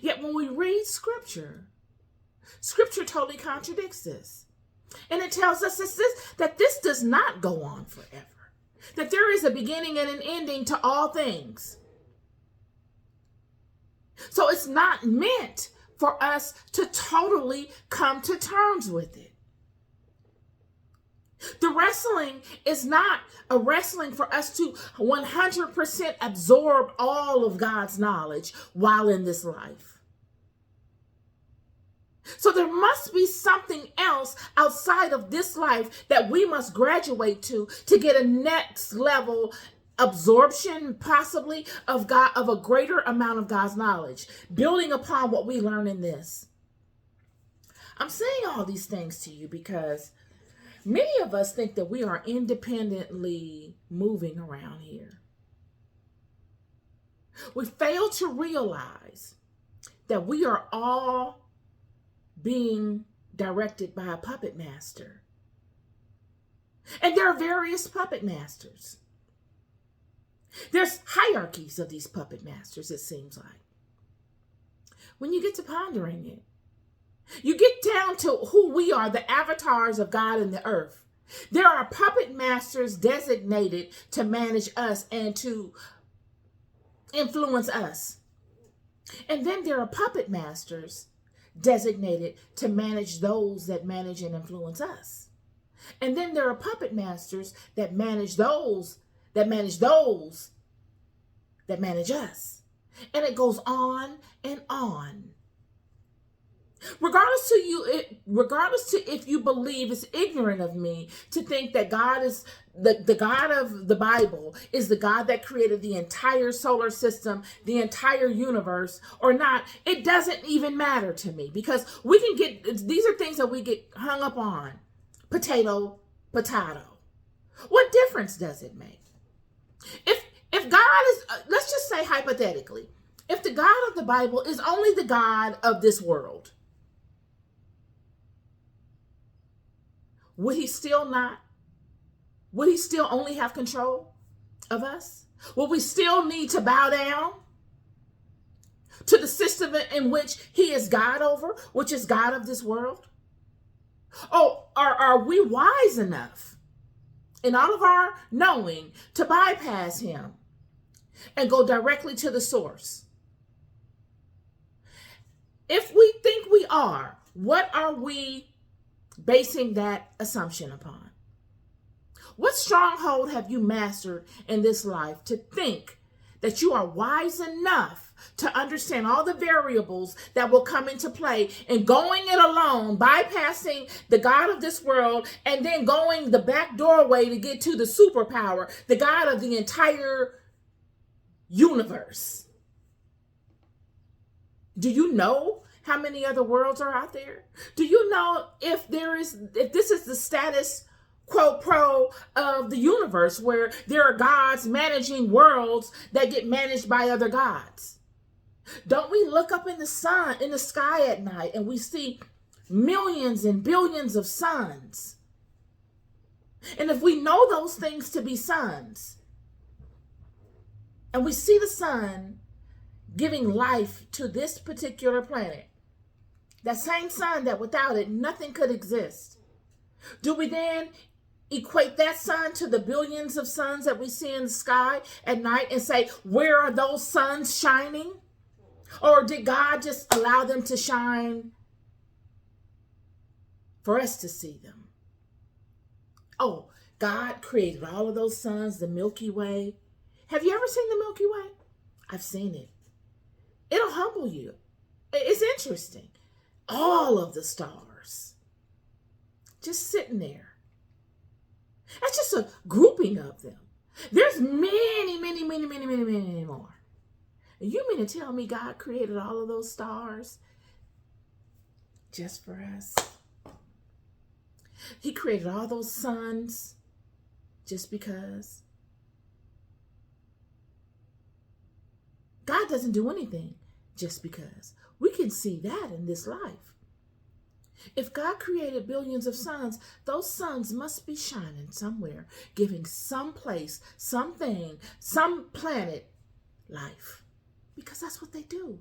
Yet when we read Scripture, Scripture totally contradicts this. And it tells us that this does not go on forever. That there is a beginning and an ending to all things. So it's not meant for us to totally come to terms with it. The wrestling is not a wrestling for us to 100% absorb all of God's knowledge while in this life. So there must be something else outside of this life that we must graduate to get a next level absorption, possibly, of God, of a greater amount of God's knowledge, building upon what we learn in this. I'm saying all these things to you because many of us think that we are independently moving around here. We fail to realize that we are all being directed by a puppet master. And there are various puppet masters. There's hierarchies of these puppet masters, it seems like. When you get to pondering it, you get down to who we are, the avatars of God in the earth. There are puppet masters designated to manage us and to influence us. And then there are puppet masters designated to manage those that manage and influence us. And then there are puppet masters that manage those that manage those that manage us. And it goes on and on. Regardless to if you believe, it's ignorant of me to think that God is the God of the Bible is the God that created the entire solar system, the entire universe, or not. It doesn't even matter to me, because we can get, these are things that we get hung up on. Potato. What difference does it make? If God is, let's just say hypothetically, if the God of the Bible is only the God of this world, would he still only have control of us? Will we still need to bow down to the system in which he is God over, which is God of this world? Oh, are we wise enough in all of our knowing to bypass him and go directly to the source? If we think we are, what are we basing that assumption upon? What stronghold have you mastered in this life to think that you are wise enough to understand all the variables that will come into play and going it alone, bypassing the God of this world, and then going the back doorway to get to the superpower, the God of the entire universe? Do you know how many other worlds are out there? Do you know if this is the status quo pro of the universe, where there are gods managing worlds that get managed by other gods? Don't we look up in the sky at night, and we see millions and billions of suns? And if we know those things to be suns, and we see the sun giving life to this particular planet, that same sun that without it nothing could exist, do we then equate that sun to the billions of suns that we see in the sky at night and say, where are those suns shining? Or did God just allow them to shine for us to see them? Oh, God created all of those suns, the Milky Way. Have you ever seen the Milky Way? I've seen it. It'll humble you. It's interesting. All of the stars just sitting there. That's just a grouping of them. There's many more. You mean to tell me God created all of those stars just for us? He created all those suns just because? God doesn't do anything just because. We can see that in this life. If God created billions of suns, those suns must be shining somewhere, giving some place, something, some planet life. Because that's what they do.